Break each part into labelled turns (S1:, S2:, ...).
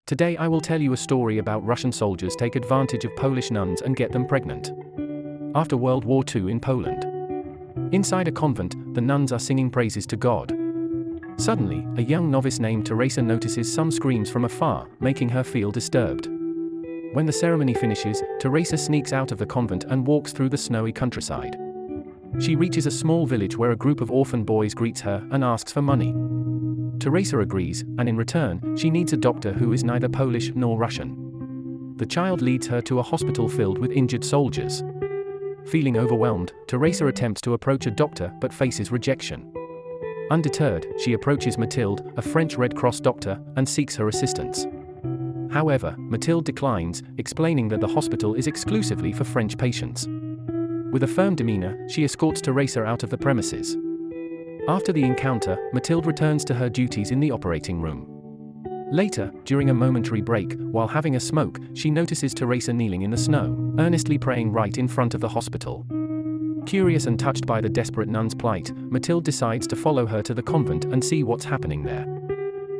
S1: Today I will tell you a story about Russian soldiers take advantage of Polish nuns and get them pregnant. After World War II in Poland. Inside a convent, the nuns are singing praises to God. Suddenly, a young novice named Teresa notices some screams from afar, making her feel disturbed. When the ceremony finishes, Teresa sneaks out of the convent and walks through the snowy countryside. She reaches a small village where a group of orphan boys greets her and asks for money. Teresa agrees, and in return, she needs a doctor who is neither Polish nor Russian. The child leads her to a hospital filled with injured soldiers. Feeling overwhelmed, Teresa attempts to approach a doctor but faces rejection. Undeterred, she approaches Mathilde, a French Red Cross doctor, and seeks her assistance. However, Mathilde declines, explaining that the hospital is exclusively for French patients. With a firm demeanor, she escorts Teresa out of the premises. After the encounter, Mathilde returns to her duties in the operating room. Later, during a momentary break, while having a smoke, she notices Teresa kneeling in the snow, earnestly praying right in front of the hospital. Curious and touched by the desperate nun's plight, Mathilde decides to follow her to the convent and see what's happening there.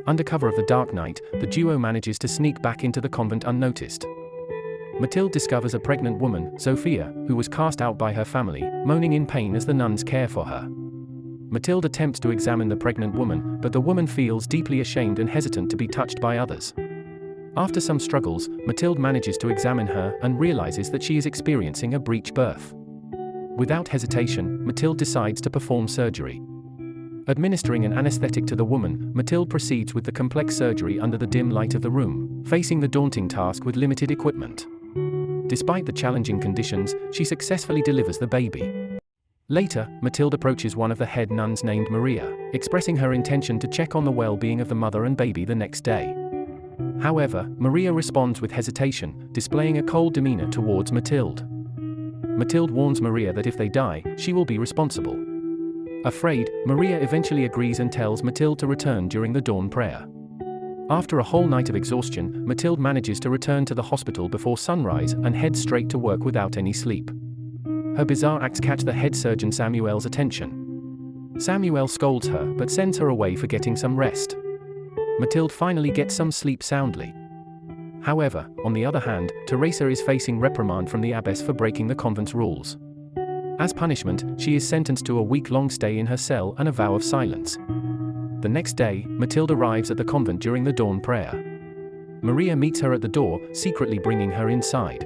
S1: Under cover of the dark night, the duo manages to sneak back into the convent unnoticed. Mathilde discovers a pregnant woman, Sophia, who was cast out by her family, moaning in pain as the nuns care for her. Mathilde attempts to examine the pregnant woman, but the woman feels deeply ashamed and hesitant to be touched by others. After some struggles, Mathilde manages to examine her and realizes that she is experiencing a breech birth. Without hesitation, Mathilde decides to perform surgery. Administering an anesthetic to the woman, Mathilde proceeds with the complex surgery under the dim light of the room, facing the daunting task with limited equipment. Despite the challenging conditions, she successfully delivers the baby. Later, Mathilde approaches one of the head nuns named Maria, expressing her intention to check on the well-being of the mother and baby the next day. However, Maria responds with hesitation, displaying a cold demeanor towards Mathilde. Mathilde warns Maria that if they die, she will be responsible. Afraid, Maria eventually agrees and tells Mathilde to return during the dawn prayer. After a whole night of exhaustion, Mathilde manages to return to the hospital before sunrise and heads straight to work without any sleep. Her bizarre acts catch the head surgeon Samuel's attention. Samuel scolds her but sends her away for getting some rest. Mathilde finally gets some sleep soundly. However, on the other hand, Teresa is facing reprimand from the abbess for breaking the convent's rules. As punishment, she is sentenced to a week-long stay in her cell and a vow of silence. The next day, Mathilde arrives at the convent during the dawn prayer. Maria meets her at the door, secretly bringing her inside.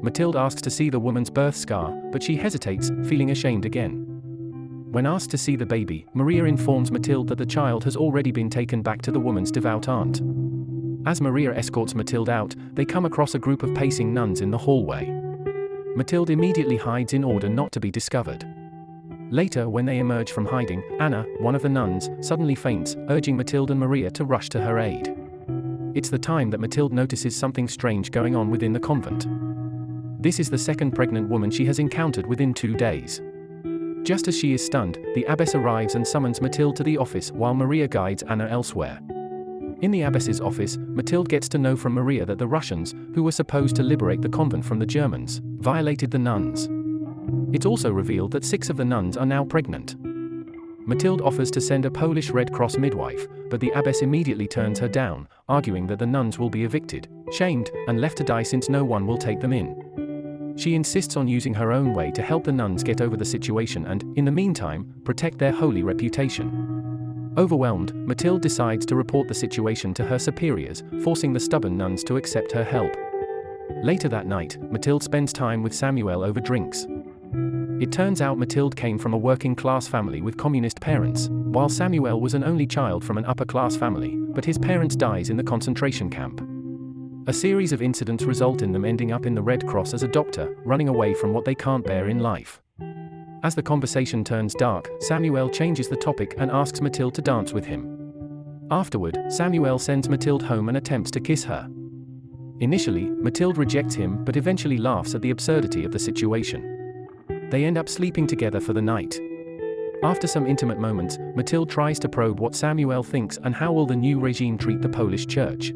S1: Mathilde asks to see the woman's birth scar, but she hesitates, feeling ashamed again. When asked to see the baby, Maria informs Mathilde that the child has already been taken back to the woman's devout aunt. As Maria escorts Mathilde out, they come across a group of pacing nuns in the hallway. Mathilde immediately hides in order not to be discovered. Later, when they emerge from hiding, Anna, one of the nuns, suddenly faints, urging Mathilde and Maria to rush to her aid. It's the time that Mathilde notices something strange going on within the convent. This is the second pregnant woman she has encountered within 2 days. Just as she is stunned, the abbess arrives and summons Mathilde to the office while Maria guides Anna elsewhere. In the abbess's office, Mathilde gets to know from Maria that the Russians, who were supposed to liberate the convent from the Germans, violated the nuns. It's also revealed that 6 of the nuns are now pregnant. Mathilde offers to send a Polish Red Cross midwife, but the abbess immediately turns her down, arguing that the nuns will be evicted, shamed, and left to die since no one will take them in. She insists on using her own way to help the nuns get over the situation and, in the meantime, protect their holy reputation. Overwhelmed, Mathilde decides to report the situation to her superiors, forcing the stubborn nuns to accept her help. Later that night, Mathilde spends time with Samuel over drinks. It turns out Mathilde came from a working-class family with communist parents, while Samuel was an only child from an upper-class family, but his parents dies in the concentration camp. A series of incidents result in them ending up in the Red Cross as a doctor, running away from what they can't bear in life. As the conversation turns dark, Samuel changes the topic and asks Mathilde to dance with him. Afterward, Samuel sends Mathilde home and attempts to kiss her. Initially, Mathilde rejects him but eventually laughs at the absurdity of the situation. They end up sleeping together for the night. After some intimate moments, Mathilde tries to probe what Samuel thinks and how will the new regime treat the Polish church.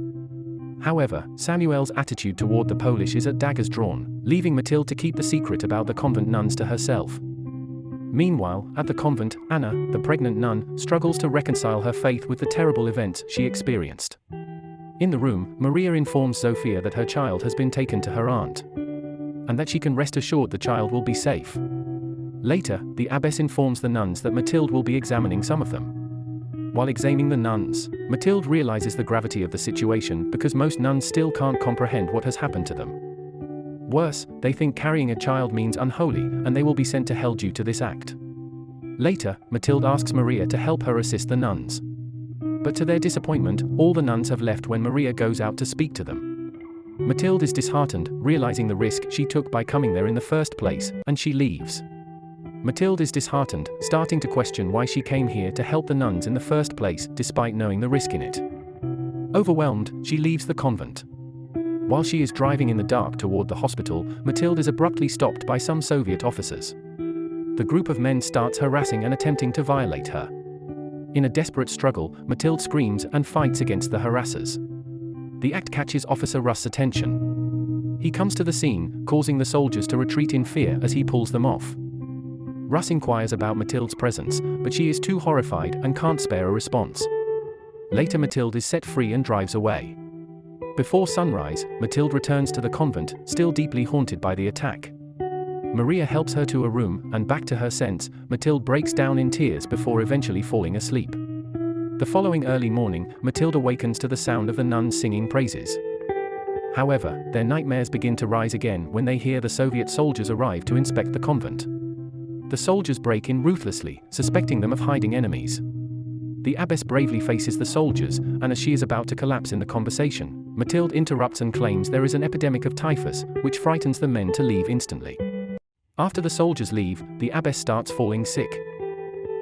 S1: However, Samuel's attitude toward the Polish is at daggers drawn, leaving Mathilde to keep the secret about the convent nuns to herself. Meanwhile, at the convent, Anna, the pregnant nun, struggles to reconcile her faith with the terrible events she experienced. In the room, Maria informs Sophia that her child has been taken to her aunt, and that she can rest assured the child will be safe. Later, the abbess informs the nuns that Mathilde will be examining some of them. While examining the nuns, Mathilde realizes the gravity of the situation because most nuns still can't comprehend what has happened to them. Worse, they think carrying a child means unholy, and they will be sent to hell due to this act. Later, Mathilde asks Maria to help her assist the nuns. But to their disappointment, all the nuns have left when Maria goes out to speak to them. Mathilde is disheartened, realizing the risk she took by coming there in the first place, and she leaves. Mathilde is disheartened, starting to question why she came here to help the nuns in the first place, despite knowing the risk in it. Overwhelmed, she leaves the convent. While she is driving in the dark toward the hospital, Mathilde is abruptly stopped by some Soviet officers. The group of men starts harassing and attempting to violate her. In a desperate struggle, Mathilde screams and fights against the harassers. The act catches Officer Russ's attention. He comes to the scene, causing the soldiers to retreat in fear as he pulls them off. Russ inquires about Mathilde's presence, but she is too horrified and can't spare a response. Later, Mathilde is set free and drives away. Before sunrise, Mathilde returns to the convent, still deeply haunted by the attack. Maria helps her to a room, and back to her sense, Mathilde breaks down in tears before eventually falling asleep. The following early morning, Mathilde awakens to the sound of the nuns singing praises. However, their nightmares begin to rise again when they hear the Soviet soldiers arrive to inspect the convent. The soldiers break in ruthlessly, suspecting them of hiding enemies. The abbess bravely faces the soldiers, and as she is about to collapse in the conversation, Mathilde interrupts and claims there is an epidemic of typhus, which frightens the men to leave instantly. After the soldiers leave, the abbess starts falling sick.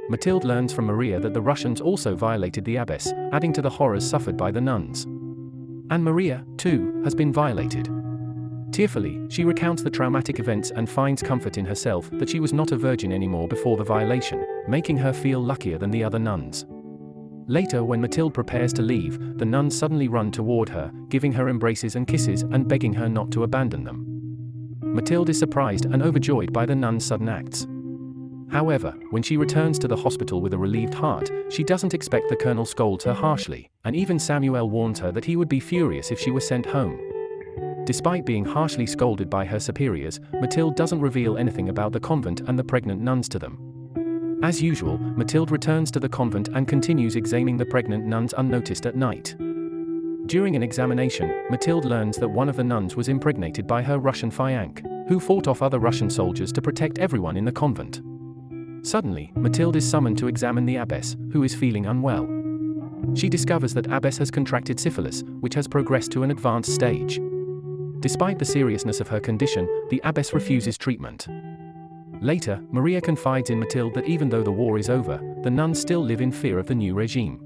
S1: Mathilde learns from Maria that the Russians also violated the abbess, adding to the horrors suffered by the nuns. And Maria, too, has been violated. Tearfully, she recounts the traumatic events and finds comfort in herself that she was not a virgin anymore before the violation, making her feel luckier than the other nuns. Later, when Mathilde prepares to leave, the nuns suddenly run toward her, giving her embraces and kisses and begging her not to abandon them. Mathilde is surprised and overjoyed by the nuns' sudden acts. However, when she returns to the hospital with a relieved heart, she doesn't expect the colonel scolds her harshly, and even Samuel warns her that he would be furious if she were sent home. Despite being harshly scolded by her superiors, Mathilde doesn't reveal anything about the convent and the pregnant nuns to them. As usual, Mathilde returns to the convent and continues examining the pregnant nuns unnoticed at night. During an examination, Mathilde learns that one of the nuns was impregnated by her Russian fiancé, who fought off other Russian soldiers to protect everyone in the convent. Suddenly, Mathilde is summoned to examine the abbess, who is feeling unwell. She discovers that abbess has contracted syphilis, which has progressed to an advanced stage. Despite the seriousness of her condition, the abbess refuses treatment. Later, Maria confides in Mathilde that even though the war is over, the nuns still live in fear of the new regime.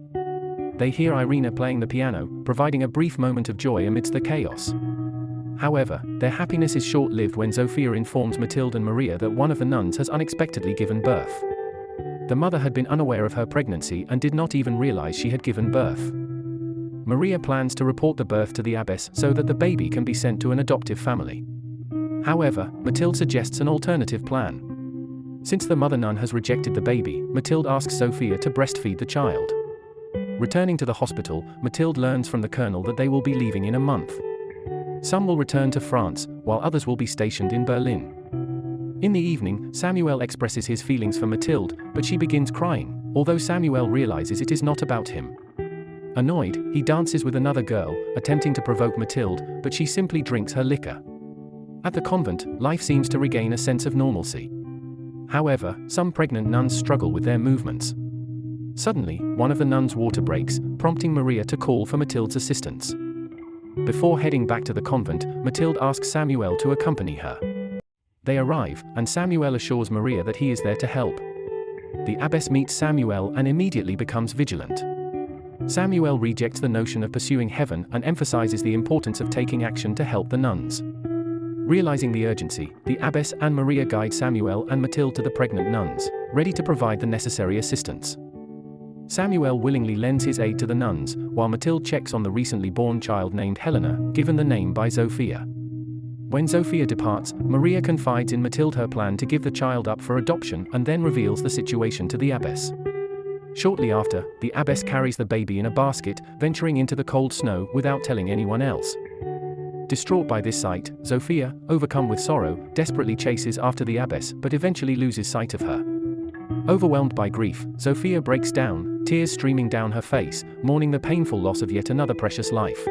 S1: They hear Irina playing the piano, providing a brief moment of joy amidst the chaos. However, their happiness is short-lived when Zofia informs Mathilde and Maria that one of the nuns has unexpectedly given birth. The mother had been unaware of her pregnancy and did not even realize she had given birth. Maria plans to report the birth to the abbess so that the baby can be sent to an adoptive family. However, Mathilde suggests an alternative plan. Since the mother nun has rejected the baby, Mathilde asks Zofia to breastfeed the child. Returning to the hospital, Mathilde learns from the colonel that they will be leaving in a month. Some will return to France, while others will be stationed in Berlin. In the evening, Samuel expresses his feelings for Mathilde, but she begins crying, although Samuel realizes it is not about him. Annoyed, he dances with another girl, attempting to provoke Mathilde, but she simply drinks her liquor. At the convent, life seems to regain a sense of normalcy. However, some pregnant nuns struggle with their movements. Suddenly, one of the nuns' water breaks, prompting Maria to call for Mathilde's assistance. Before heading back to the convent, Mathilde asks Samuel to accompany her. They arrive, and Samuel assures Maria that he is there to help. The abbess meets Samuel and immediately becomes vigilant. Samuel rejects the notion of pursuing heaven and emphasizes the importance of taking action to help the nuns. Realizing the urgency, the abbess and Maria guide Samuel and Mathilde to the pregnant nuns, ready to provide the necessary assistance. Samuel willingly lends his aid to the nuns, while Mathilde checks on the recently born child named Helena, given the name by Zofia. When Zofia departs, Maria confides in Mathilde her plan to give the child up for adoption and then reveals the situation to the abbess. Shortly after, the abbess carries the baby in a basket, venturing into the cold snow without telling anyone else. Distraught by this sight, Sophia, overcome with sorrow, desperately chases after the abbess but eventually loses sight of her. Overwhelmed by grief, Sophia breaks down, tears streaming down her face, mourning the painful loss of yet another precious life.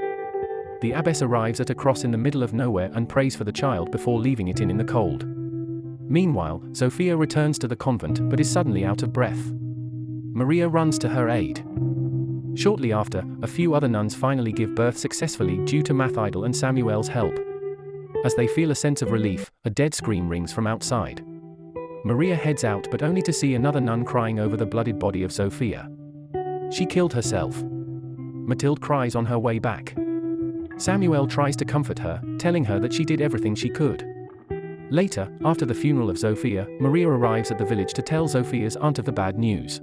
S1: The abbess arrives at a cross in the middle of nowhere and prays for the child before leaving it in the cold. Meanwhile, Sophia returns to the convent but is suddenly out of breath. Maria runs to her aid. Shortly after, a few other nuns finally give birth successfully due to Mathilde and Samuel's help. As they feel a sense of relief, a dead scream rings from outside. Maria heads out but only to see another nun crying over the bloodied body of Sophia. She killed herself. Mathilde cries on her way back. Samuel tries to comfort her, telling her that she did everything she could. Later, after the funeral of Sophia, Maria arrives at the village to tell Sophia's aunt of the bad news.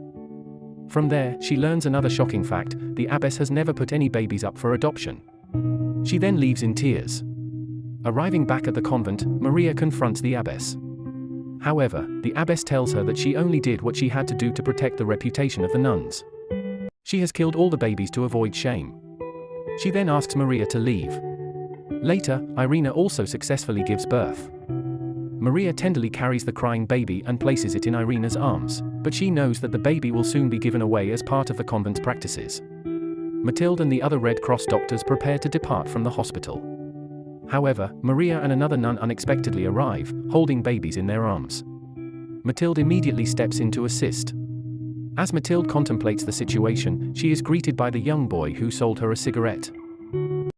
S1: From there, she learns another shocking fact: the abbess has never put any babies up for adoption. She then leaves in tears. Arriving back at the convent, Maria confronts the abbess. However, the abbess tells her that she only did what she had to do to protect the reputation of the nuns. She has killed all the babies to avoid shame. She then asks Maria to leave. Later, Irina also successfully gives birth. Maria tenderly carries the crying baby and places it in Irina's arms, but she knows that the baby will soon be given away as part of the convent's practices. Mathilde and the other Red Cross doctors prepare to depart from the hospital. However, Maria and another nun unexpectedly arrive, holding babies in their arms. Mathilde immediately steps in to assist. As Mathilde contemplates the situation, she is greeted by the young boy who sold her a cigarette.